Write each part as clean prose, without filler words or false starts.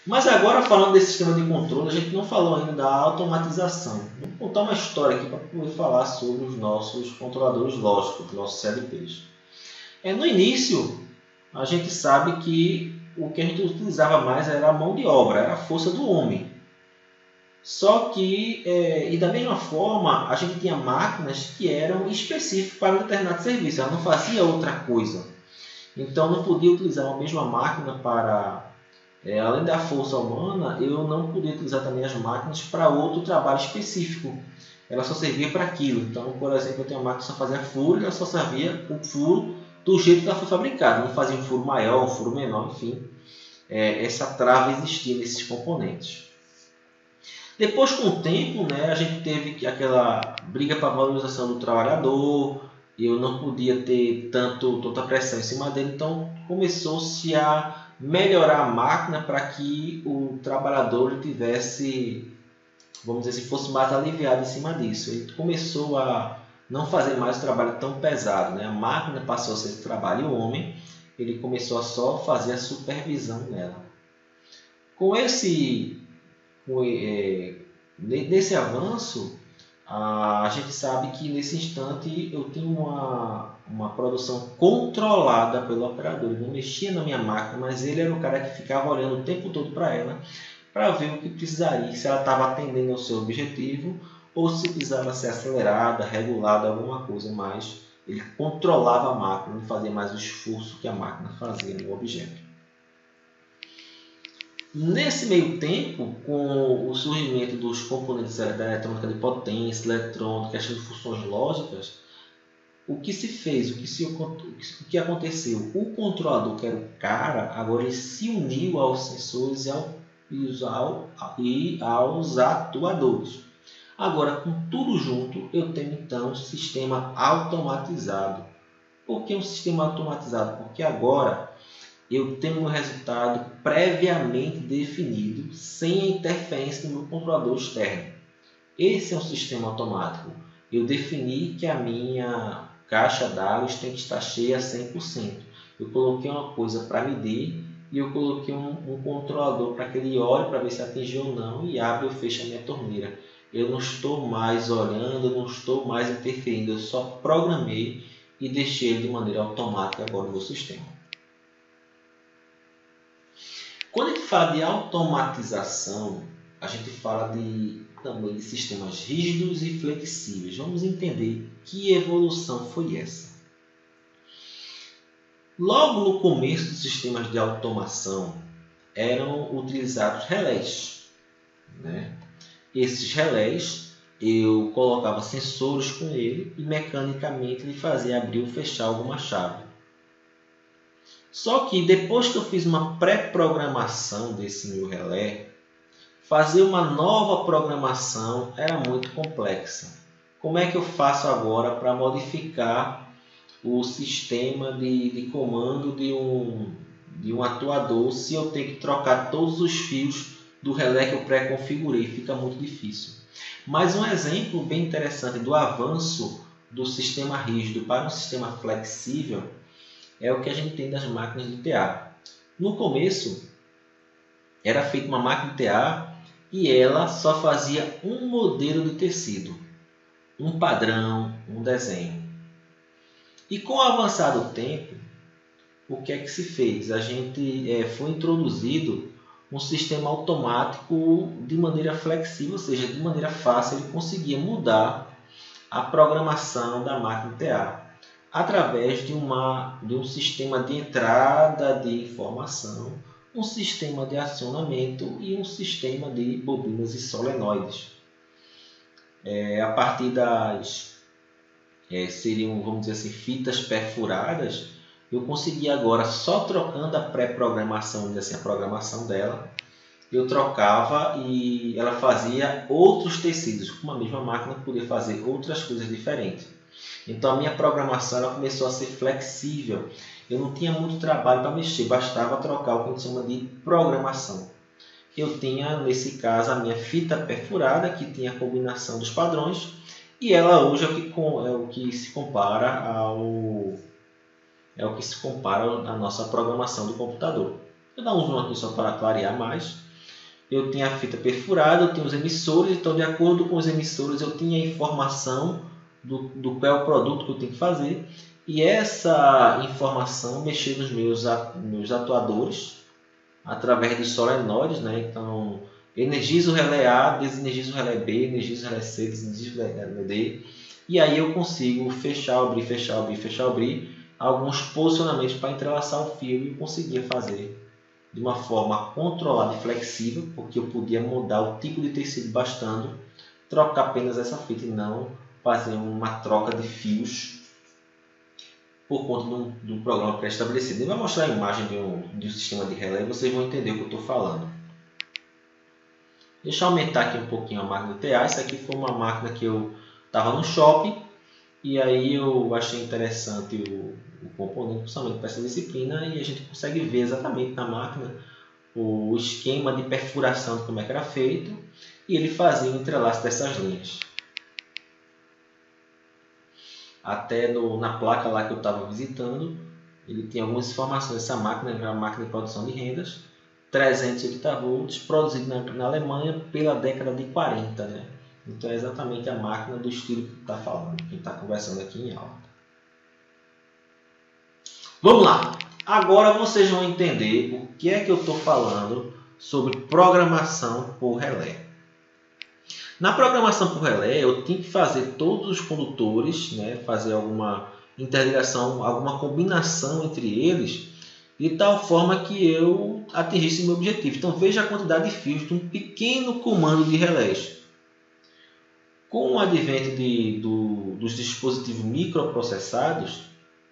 Mas agora, falando desse sistema de controle, a gente não falou ainda da automatização. Vou contar uma história aqui para poder falar sobre os nossos controladores lógicos, os nossos CLPs. No início, a gente sabe que o que a gente utilizava mais era a mão de obra, era a força do homem. Só que, e da mesma forma, a gente tinha máquinas que eram específicas para um determinado serviço, ela não fazia outra coisa. Então, não podia utilizar a mesma máquina para, além da força humana, eu não podia utilizar também as máquinas para outro trabalho específico. Ela só servia para aquilo. Então, por exemplo, eu tenho uma máquina que só fazia furo, e ela só servia o furo do jeito que ela foi fabricada. Não fazia um furo maior, um furo menor, enfim. Essa trava existia nesses componentes. Depois, com o tempo, a gente teve aquela briga para a valorização do trabalhador. Eu não podia ter tanta pressão em cima dele, então começou-se a melhorar a máquina para que o trabalhador tivesse, vamos dizer assim, fosse mais aliviado em cima disso. Ele começou a não fazer mais o trabalho tão pesado, A máquina passou a ser trabalho e o homem, ele começou a só fazer a supervisão nela. Nesse avanço, a gente sabe que nesse instante eu tenho uma produção controlada pelo operador. Ele não mexia na minha máquina, mas ele era o cara que ficava olhando o tempo todo para ela, para ver o que precisaria, se ela estava atendendo ao seu objetivo ou se precisava ser acelerada, regulada, alguma coisa mais. Ele controlava a máquina, não fazia mais o esforço que a máquina fazia no objeto. Nesse meio tempo, com o surgimento dos componentes da eletrônica de potência, eletrônica, questão de funções lógicas, o que se fez, o que aconteceu? O controlador, que era o cara, agora ele se uniu aos sensores e aos atuadores. Agora, com tudo junto, eu tenho então um sistema automatizado. Por que um sistema automatizado? Porque agora eu tenho um resultado previamente definido, sem a interferência do meu controlador externo. Esse é um sistema automático. Eu defini que a minha caixa d'água tem que estar cheia a 100%. Eu coloquei uma coisa para medir e eu coloquei um controlador para que ele olhe para ver se atingiu ou não e abre ou fecha a minha torneira. Eu não estou mais olhando, eu não estou mais interferindo, eu só programei e deixei ele de maneira automática agora no meu sistema. Quando a gente fala de automatização, a gente fala também de sistemas rígidos e flexíveis. Vamos entender que evolução foi essa. Logo no começo dos sistemas de automação, eram utilizados relés. Esses relés, eu colocava sensores com ele e mecanicamente ele fazia abrir ou fechar alguma chave. Só que depois que eu fiz uma pré-programação desse meu relé, fazer uma nova programação era muito complexa. Como é que eu faço agora para modificar o sistema de comando de um atuador se eu tenho que trocar todos os fios do relé que eu pré-configurei? Fica muito difícil. Mas um exemplo bem interessante do avanço do sistema rígido para um sistema flexível é o que a gente tem das máquinas de TA. No começo, era feita uma máquina de TA e ela só fazia um modelo de tecido, um padrão, um desenho. E com o avançar do tempo, o que é que se fez? A gente foi introduzido um sistema automático de maneira flexível, ou seja, de maneira fácil ele conseguia mudar a programação da máquina de TA através de um sistema de entrada de informação, um sistema de acionamento e um sistema de bobinas e solenoides. A partir seriam, vamos dizer assim, fitas perfuradas, eu consegui agora, só trocando a pré-programação, a programação dela, eu trocava e ela fazia outros tecidos. Com a mesma máquina, eu podia fazer outras coisas diferentes. Então a minha programação ela começou a ser flexível. Eu não tinha muito trabalho para mexer, bastava trocar o que a gente chama de programação. Eu tinha, nesse caso, a minha fita perfurada, que tinha a combinação dos padrões, e ela hoje é o que se compara à nossa programação do computador. Vou dar um zoom aqui só para clarear mais. eu tinha a fita perfurada, eu tinha os emissores, então de acordo com os emissores eu tinha a informação do qual é o produto que eu tenho que fazer, e essa informação mexia nos meus atuadores através dos solenoides, né? Então energizo o relé A, desenergizo o relé B, energizo o relé C, desenergizo o relé D, e aí eu consigo fechar, abrir, fechar, abrir, fechar, abrir alguns posicionamentos para entrelaçar o fio, e eu conseguia fazer de uma forma controlada e flexível, porque eu podia mudar o tipo de tecido bastando, trocar apenas essa fita e não fazer uma troca de fios por conta de um programa pré-estabelecido. Ele vai mostrar a imagem de um sistema de relé e vocês vão entender o que eu estou falando. Deixa eu aumentar aqui um pouquinho a máquina TA. Essa aqui foi uma máquina que eu estava no shopping e aí eu achei interessante o componente, principalmente para essa disciplina, e a gente consegue ver exatamente na máquina o esquema de perfuração de como é que era feito, e ele fazia o entrelaço dessas linhas. Até na placa lá que eu estava visitando, ele tinha algumas informações. Essa máquina era uma máquina de produção de rendas, 380 volts, produzida na Alemanha pela década de 40. Né? Então é exatamente a máquina do estilo que está falando, que está conversando aqui em aula. Vamos lá! Agora vocês vão entender o que é que eu estou falando sobre programação por relé. Na programação por relé, eu tinha que fazer todos os condutores, né, fazer alguma interligação, alguma combinação entre eles, de tal forma que eu atingisse o meu objetivo. Então veja a quantidade de fios de um pequeno comando de relés. Com o advento dos dispositivos microprocessados,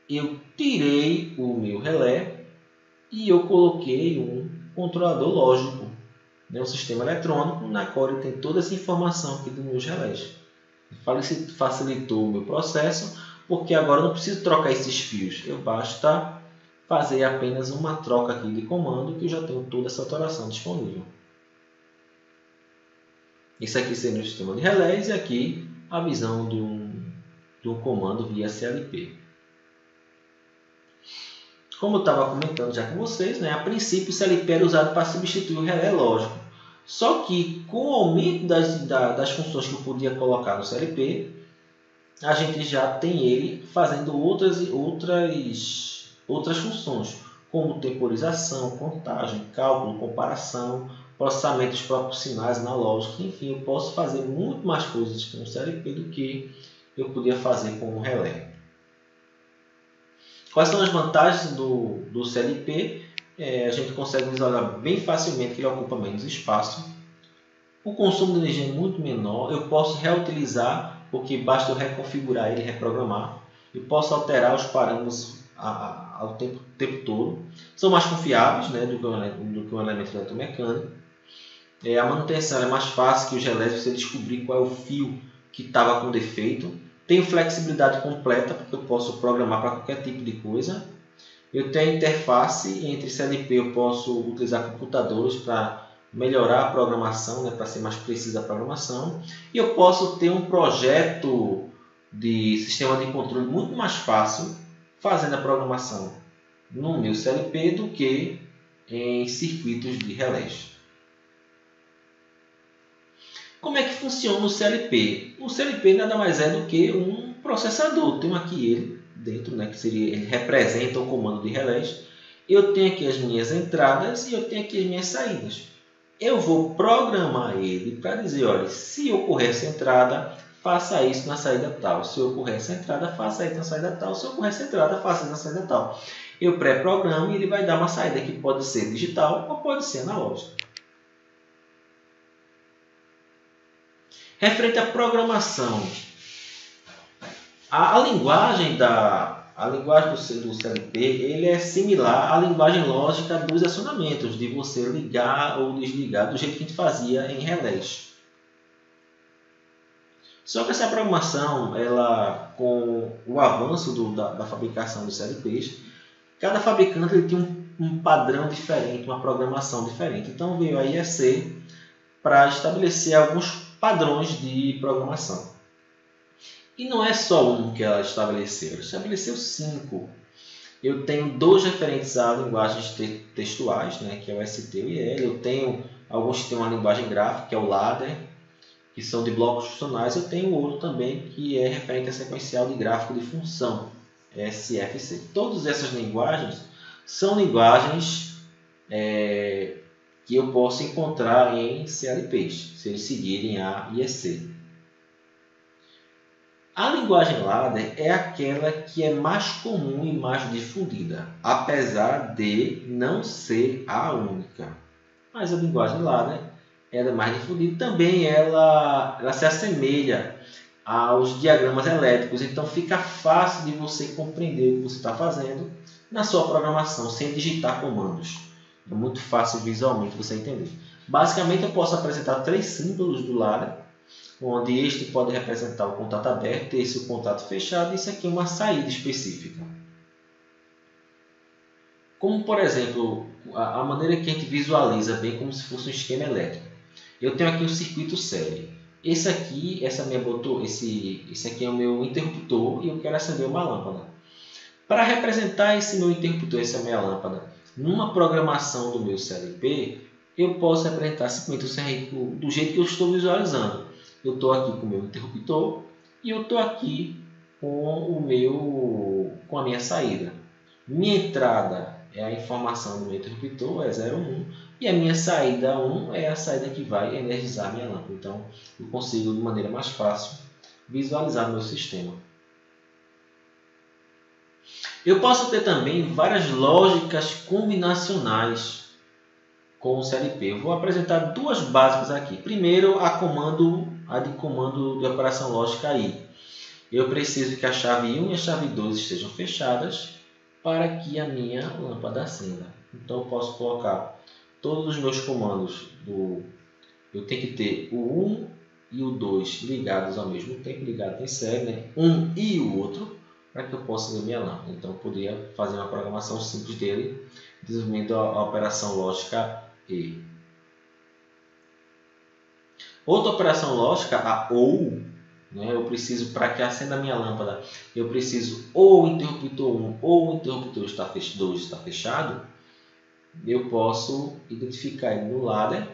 eu tirei o meu relé e eu coloquei um controlador lógico, né, um sistema eletrônico na qual ele tem toda essa informação aqui dos meus relés. Facilitou o meu processo, porque agora eu não preciso trocar esses fios, eu basta fazer apenas uma troca aqui de comando que eu já tenho toda essa autoração disponível. Isso aqui seria o sistema de relés e aqui a visão de um comando via CLP. Como eu estava comentando já com vocês, né, a princípio o CLP era usado para substituir o relé lógico. Só que com o aumento das funções que eu podia colocar no CLP, a gente já tem ele fazendo outras funções, como temporização, contagem, cálculo, comparação, processamento dos próprios sinais analógicos. Enfim, eu posso fazer muito mais coisas com o CLP do que eu podia fazer com o relé. Quais são as vantagens do CLP? A gente consegue visualizar bem facilmente que ele ocupa menos espaço. O consumo de energia é muito menor. Eu posso reutilizar, porque basta eu reconfigurar ele e reprogramar. Eu posso alterar os parâmetros ao tempo todo. São mais confiáveis, né, do que um elemento eletromecânico. A manutenção é mais fácil que os relés, você descobrir qual é o fio que estava com defeito. Tenho flexibilidade completa, porque eu posso programar para qualquer tipo de coisa. Eu tenho interface entre CLP, eu posso utilizar computadores para melhorar a programação, né, para ser mais precisa a programação. E eu posso ter um projeto de sistema de controle muito mais fácil fazendo a programação no meu CLP do que em circuitos de relés. Como é que funciona o CLP? O CLP nada mais é do que um processador. Tenho aqui ele dentro, né, ele representa o comando de relés. Eu tenho aqui as minhas entradas e eu tenho aqui as minhas saídas. Eu vou programar ele para dizer, olha, se ocorrer essa entrada, faça isso na saída tal. Se ocorrer essa entrada, faça isso na saída tal. Se ocorrer essa entrada, faça isso na saída tal. Eu pré-programo e ele vai dar uma saída que pode ser digital ou pode ser analógica. Referente à programação, a linguagem do CLP ele é similar à linguagem lógica dos acionamentos, de você ligar ou desligar do jeito que a gente fazia em relés. Só que essa programação, com o avanço da fabricação dos CLPs, cada fabricante ele tinha um padrão diferente, uma programação diferente. Então veio a IEC para estabelecer alguns padrões de programação. E não é só um que ela estabeleceu 5. Eu tenho dois referentes a linguagens textuais, né, que é o ST e o IL. Eu tenho alguns que têm uma linguagem gráfica, que é o ladder, que são de blocos funcionais. Eu tenho outro também que é referente a sequencial de gráfico de função, SFC. Todas essas linguagens são linguagens que eu posso encontrar em CLPs, se eles seguirem a IEC. A linguagem ladder é aquela que é mais comum e mais difundida, apesar de não ser a única. Mas a linguagem ladder ela é mais difundida. Também ela se assemelha aos diagramas elétricos, então fica fácil de você compreender o que você está fazendo na sua programação, sem digitar comandos. É muito fácil visualmente você entender. Basicamente, eu posso apresentar três símbolos do ladder, onde este pode representar o contato aberto, esse o contato fechado, e isso aqui é uma saída específica. Como, por exemplo, a maneira que a gente visualiza bem como se fosse um esquema elétrico. Eu tenho aqui um circuito série. Esse aqui é o meu interruptor e eu quero acender uma lâmpada. Para representar esse meu interruptor, essa é a minha lâmpada, numa programação do meu CLP, eu posso representar simplesmente o circuito do jeito que eu estou visualizando. Eu estou aqui com o meu interruptor e eu estou aqui com a minha saída. Minha entrada é a informação do meu interruptor, é 0, 1, e a minha saída 1 é a saída que vai energizar a minha lâmpada. Então, eu consigo de maneira mais fácil visualizar o meu sistema. Eu posso ter também várias lógicas combinacionais com o CLP. Eu vou apresentar duas básicas aqui. Primeiro, a de comando de operação lógica I. Eu preciso que a chave 1 e a chave 2 estejam fechadas para que a minha lâmpada acenda. Então, eu posso colocar todos os meus comandos. Eu tenho que ter o 1 e o 2 ligados ao mesmo tempo, ligados em série, né? Um e o outro, para que eu possa ver minha lâmpada. Então, eu poderia fazer uma programação simples dele, desenvolvendo a operação lógica E. Outra operação lógica, a OU, né? Eu preciso, para que acenda a minha lâmpada, eu preciso ou o interruptor 1 ou o interruptor 2 está fechado. Eu posso identificar ele no ladder.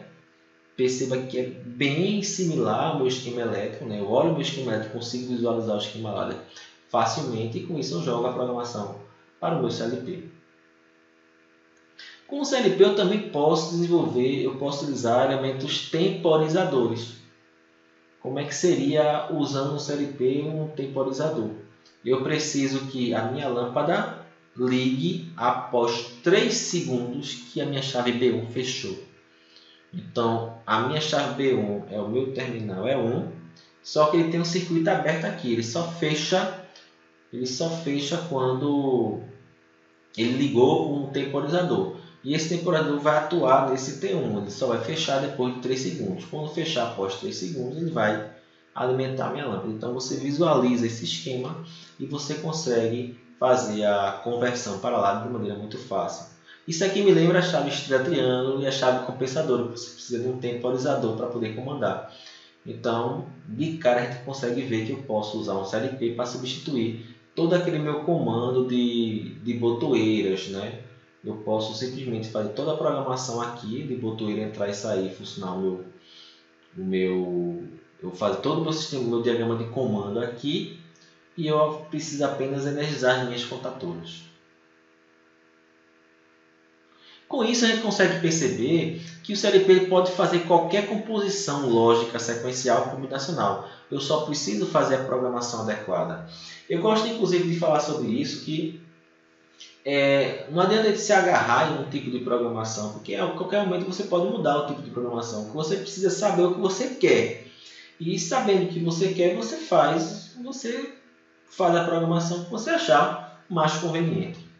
Perceba que é bem similar ao meu esquema elétrico, né? Eu olho o meu esquema elétrico, consigo visualizar o esquema ladder facilmente e com isso eu jogo a programação para o meu CLP. Com o CLP eu também posso utilizar elementos temporizadores. Como é que seria usando no CLP um temporizador? Eu preciso que a minha lâmpada ligue após 3 segundos que a minha chave B1 fechou. Então, a minha chave B1 é o meu terminal, é 1, só que ele tem um circuito aberto aqui, ele só fecha quando ele ligou um temporizador. E esse temporizador vai atuar nesse T1, ele só vai fechar depois de 3 segundos. Quando fechar após 3 segundos, ele vai alimentar a minha lâmpada. Então, você visualiza esse esquema e você consegue fazer a conversão para lá de maneira muito fácil. Isso aqui me lembra a chave estrela triângulo e a chave compensadora, que você precisa de um temporizador para poder comandar. Então, de cara, a gente consegue ver que eu posso usar um CLP para substituir todo aquele meu comando de botoeiras, né? Eu posso simplesmente fazer toda a programação aqui de botoeira entrar e sair, funcionar eu faço todo o meu sistema, o meu diagrama de comando aqui, e eu preciso apenas energizar as minhas contatoras. Com isso, a gente consegue perceber que o CLP pode fazer qualquer composição lógica sequencial ou combinacional. Eu só preciso fazer a programação adequada. Eu gosto, inclusive, de falar sobre isso, que não adianta se agarrar em um tipo de programação, porque a qualquer momento você pode mudar o tipo de programação. Você precisa saber o que você quer. E sabendo o que você quer, você faz a programação que você achar mais conveniente.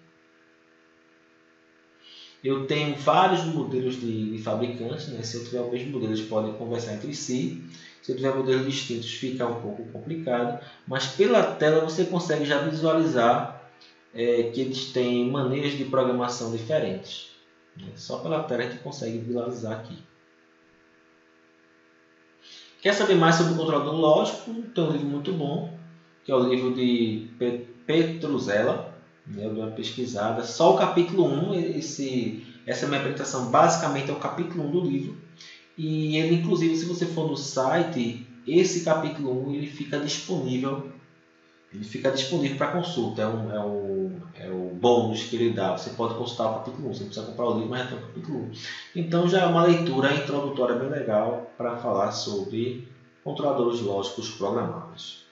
Eu tenho vários modelos de fabricantes, né? Se eu tiver o mesmo modelo, eles podem conversar entre si. Se eu tiver modelos distintos, fica um pouco complicado. Mas pela tela você consegue já visualizar que eles têm maneiras de programação diferentes. Só pela tela a gente consegue visualizar aqui. Quer saber mais sobre o controlador lógico? Tem um livro muito bom, que é o livro de Petruzella, Eu dei uma pesquisada. Só o capítulo 1, essa minha apresentação basicamente é o capítulo 1 do livro. E ele, inclusive, se você for no site, esse capítulo 1 ele fica disponível. Ele fica disponível para consulta. É o bônus que ele dá. Você pode consultar o capítulo 1. Você não precisa comprar o livro, mas já tem o capítulo 1. Então já é uma leitura introdutória bem legal para falar sobre controladores lógicos programáveis.